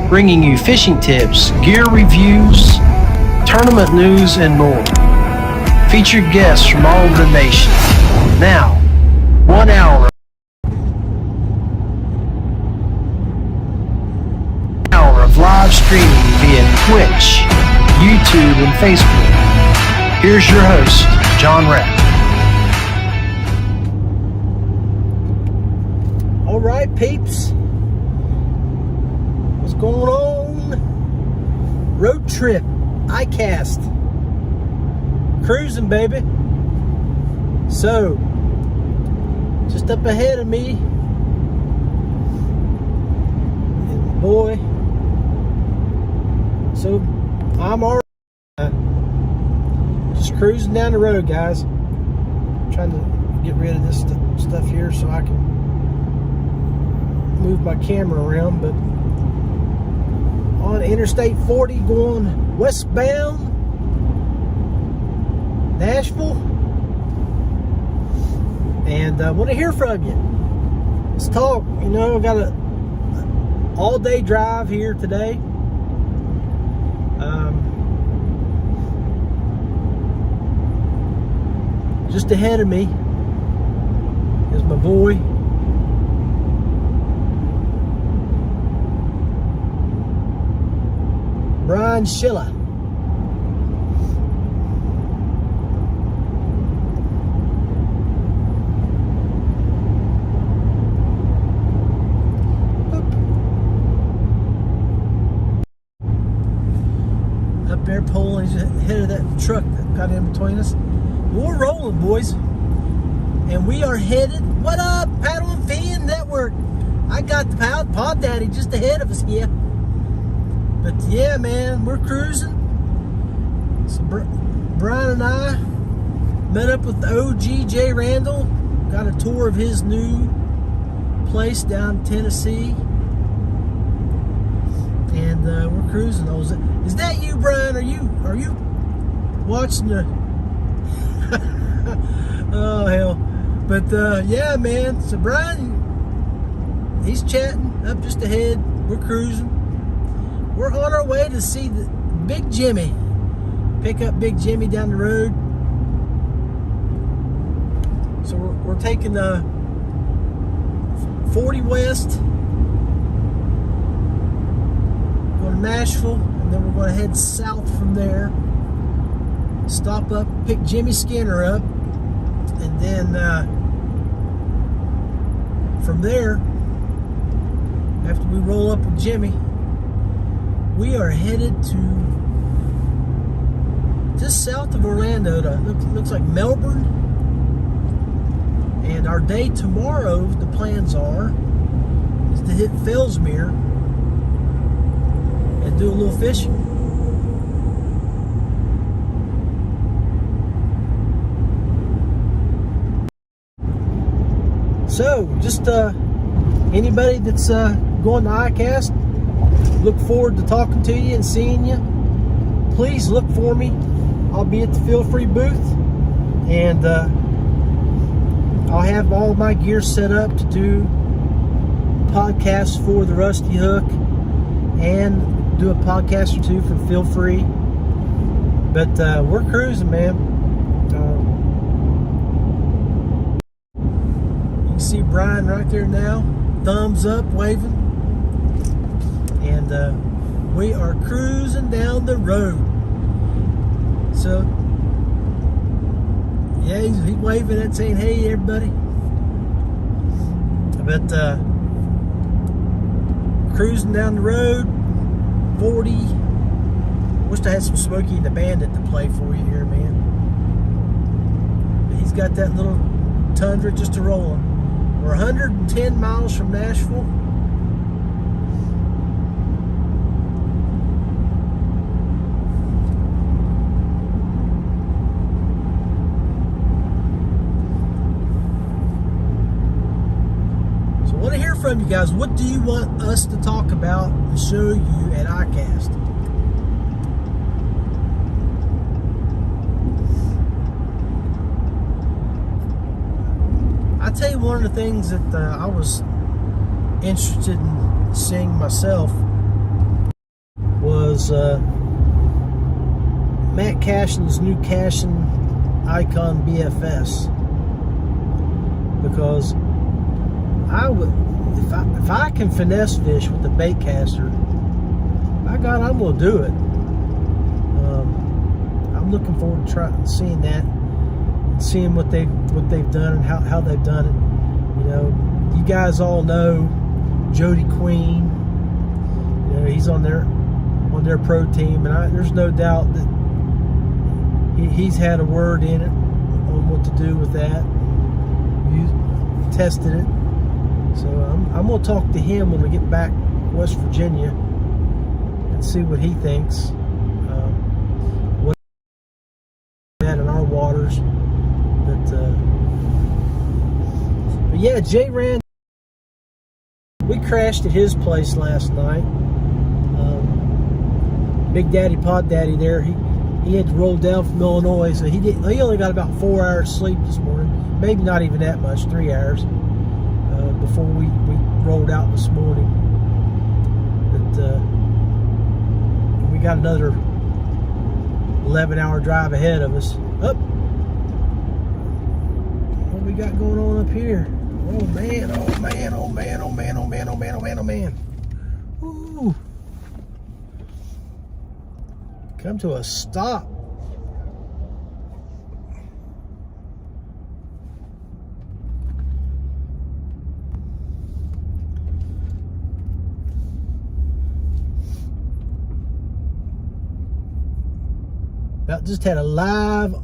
bringing you fishing tips, gear reviews, tournament news, and more. Featured guests from all over the nation. Now, 1 hour of live streaming via Twitch, YouTube, and Facebook. Here's your host, John Rapp. All right, peeps. What's going on? Road trip, ICast. Cruising, baby. So, just up ahead of me is my boy. So, I'm already just cruising down the road, guys. I'm trying to get rid of this stuff here so I can move my camera around, but on Interstate 40 going westbound, Nashville, and I want to hear from you. Let's talk. You know, I got a all-day drive here today. Just ahead of me is my boy, Brian Schiller. Up there pulling, he's ahead of that truck that got in between us. We're rolling, boys, and we are headed. What up, Paddle and Fin Network? I got the Pod Daddy just ahead of us here. But yeah, man, we're cruising. So Brian and I met up with the OG Jay Randall. Got a tour of his new place down in Tennessee. And we're cruising. Is that you, Brian? Are you watching the... Oh, hell. But yeah, man. So Brian, he's chatting up just ahead. We're cruising. We're on our way to see the Big Jimmy. Pick up Big Jimmy down the road. So we're taking 40 west, going to Nashville, and then we're going to head south from there. Stop up, pick Jimmy Skinner up, and then from there, after we roll up with Jimmy, we are headed to just south of Orlando. Looks like Melbourne. And our day tomorrow, the plans are, is to hit Fellsmere and do a little fishing. So, just anybody that's going to ICast, look forward to talking to you and seeing you. Please look for me. I'll be at the Feel Free booth, and I'll have all my gear set up to do podcasts for the Rusty Hook and do a podcast or two for Feel Free. But we're cruising, man. You can see Brian right there now, thumbs up, waving. And we are cruising down the road. So, yeah, he's waving and saying, hey, everybody. But cruising down the road, 40. Wish I had some Smokey and the Bandit to play for you here, man. But he's got that little Tundra just a rolling. We're 110 miles from Nashville. From you guys, what do you want us to talk about and show you at ICast? I tell you, one of the things that I was interested in seeing myself was Matt Cashion's new Cashion Icon BFS, because I would, if I can finesse fish with the bait caster, by God, I'm gonna do it. I'm looking forward to seeing that, seeing what they've done and how they've done it. You know, you guys all know Jody Queen. You know, he's on their pro team, and there's no doubt that he's had a word in it on what to do with that. You tested it, so I'm gonna talk to him when we get back to West Virginia and see what he thinks. What that in our waters, but yeah, Jay Rand. We crashed at his place last night. Big Daddy, Pod Daddy there. He had to roll down from Illinois, so he only got about 4 hours sleep this morning. Maybe not even that much, 3 hours before we rolled out this morning. But we got another 11-hour drive ahead of us. Up. What we got going on up here? Oh man, oh man, oh man, oh man, oh man, oh man, oh man, oh man. Ooh. Come to a stop. About just had a live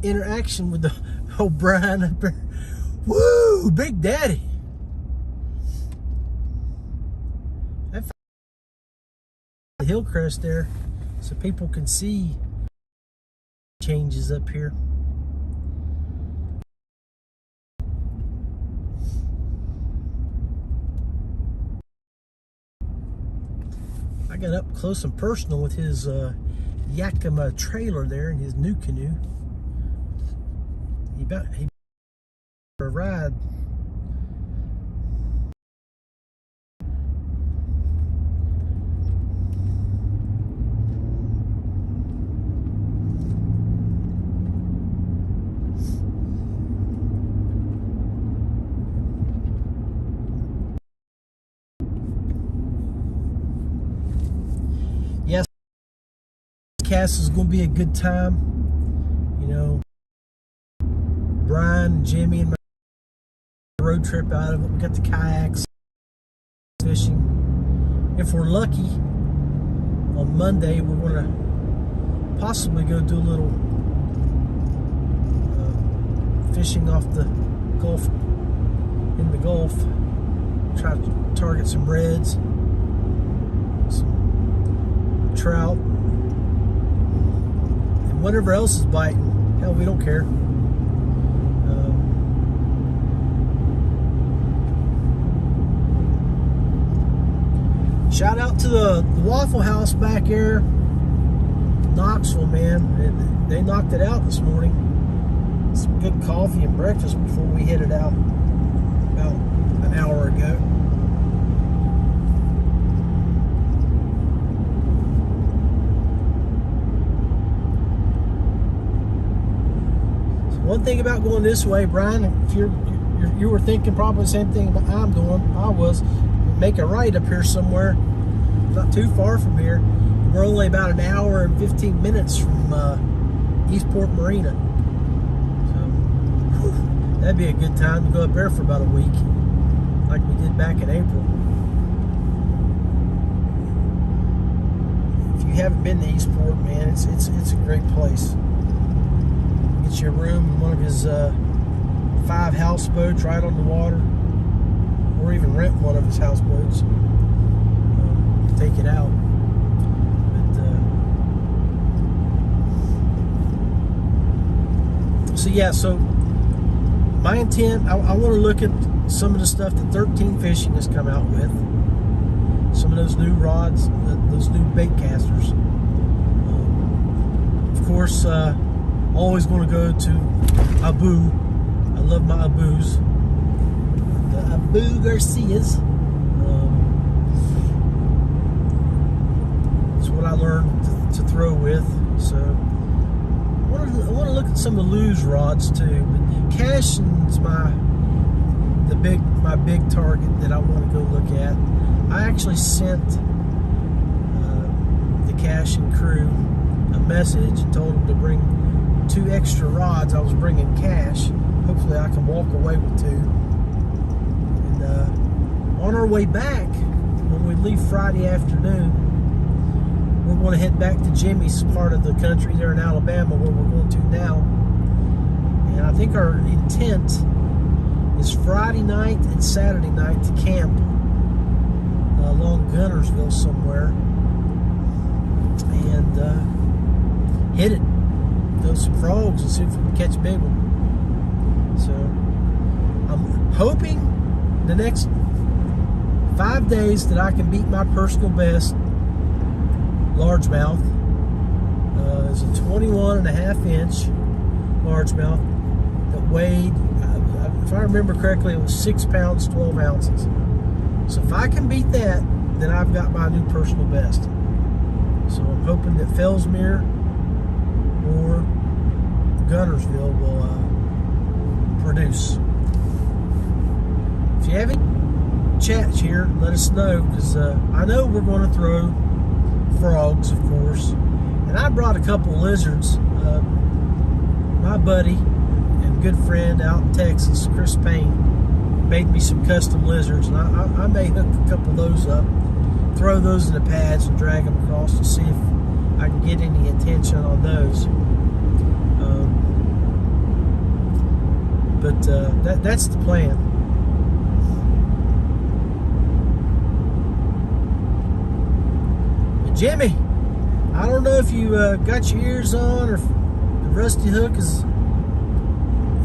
interaction with the O'Brien up there. Woo, Big Daddy. The Hillcrest there, so people can see changes up here. I got up close and personal with his Yakima trailer there and his new canoe. He for a ride. Yes, ICast is going to be a good time. You know, Brian, Jimmy, and my road trip out of it. We got the kayaks, fishing. If we're lucky, on Monday we're going to possibly go do a little fishing off the Gulf, in the Gulf. Try to target some reds, some trout, and whatever else is biting. Hell, we don't care. Shout out to the Waffle House back there, Knoxville, man. They knocked it out this morning. Some good coffee and breakfast before we headed out about an hour ago. So one thing about going this way, Brian, if you were thinking probably the same thing I'm doing. I was. Make a right up here somewhere, not too far from here. We're only about an hour and 15 minutes from Eastport Marina, so that'd be a good time to go up there for about a week, like we did back in April. If you haven't been to Eastport, man, it's a great place. Get you a room in one of his 5 houseboats right on the water, or even rent one of his houseboats, take it out. But so yeah, so my intent, I want to look at some of the stuff that 13 Fishing has come out with, some of those new rods, those new bait casters. Of course, always going to go to Abu. I love my Abus. Abu Garcias. what I learned to throw with. So I want to look at some of the lose rods too. But cashing's my big target that I want to go look at. I actually sent the caching crew a message and told them to bring 2 extra rods. I was bringing cash. Hopefully I can walk away with 2. And on our way back, when we leave Friday afternoon, we're going to head back to Jimmy's part of the country there in Alabama, where we're going to now. And I think our intent is Friday night and Saturday night to camp along Gunnersville somewhere and hit it. Throw some frogs and see if we can catch a big one. So I'm hoping the next 5 days that I can beat my personal best largemouth. It's a 21.5-inch largemouth that weighed, if I remember correctly, it was 6 pounds 12 ounces. So if I can beat that, then I've got my new personal best. So I'm hoping that Fellsmere or Gunnersville will produce. If you have any chats here, let us know, because I know we're going to throw frogs, of course, and I brought a couple of lizards. My buddy and good friend out in Texas, Chris Payne, made me some custom lizards, and I may hook a couple of those up, throw those in the pads and drag them across to see if I can get any attention on those. But that's the plan. But Jimmy, I don't know if you got your ears on or if the Rusty Hook is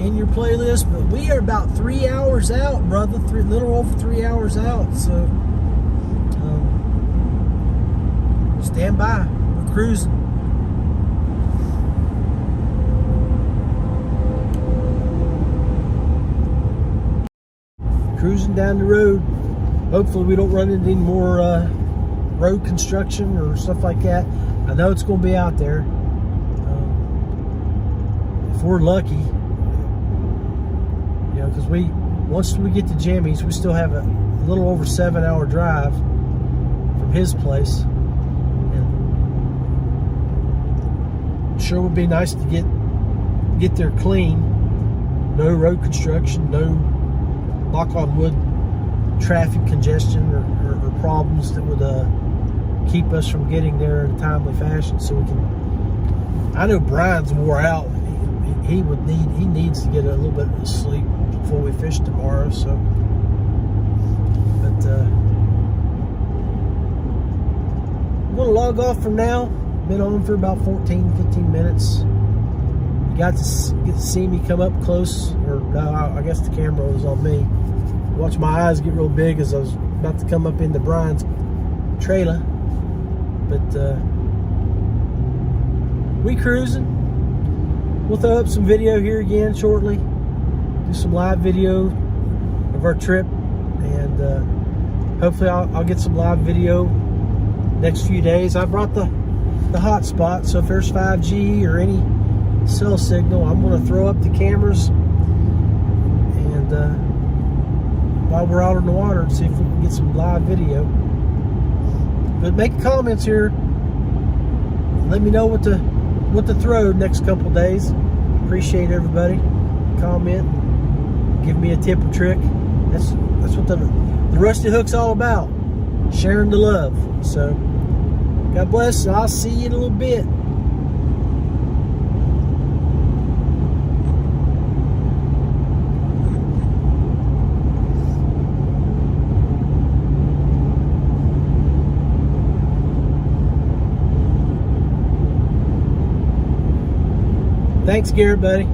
in your playlist, but we are about 3 hours out, brother. Little over 3 hours out. So stand by. We're cruising. Cruising down the road. Hopefully we don't run into any more road construction or stuff like that. I know it's going to be out there. If we're lucky, you know, because once we get to Jimmy's, we still have a little over 7-hour drive from his place, and sure would be nice to get there clean. No road construction, no, knock on wood, traffic congestion or problems that would keep us from getting there in a timely fashion, so we can. I know Brian's wore out. He needs to get a little bit of sleep before we fish tomorrow. So, but I'm gonna log off from now. Been on for about 15 minutes. You got to get to see me come up close, or no, I guess the camera was on me. Watch my eyes get real big as I was about to come up into Brian's trailer. But we cruising. We'll throw up some video here again shortly. Do some live video of our trip, and hopefully I'll get some live video next few days. I brought the hotspot, so if there's 5G or any cell signal, I'm going to throw up the cameras and while we're out on the water and see if we can get some live video. But make comments here. Let me know what to throw next couple days. Appreciate everybody. Comment, give me a tip or trick. That's what the Rusty Hook's all about. Sharing the love. So God bless. I'll see you in a little bit. Thanks, Garrett, buddy.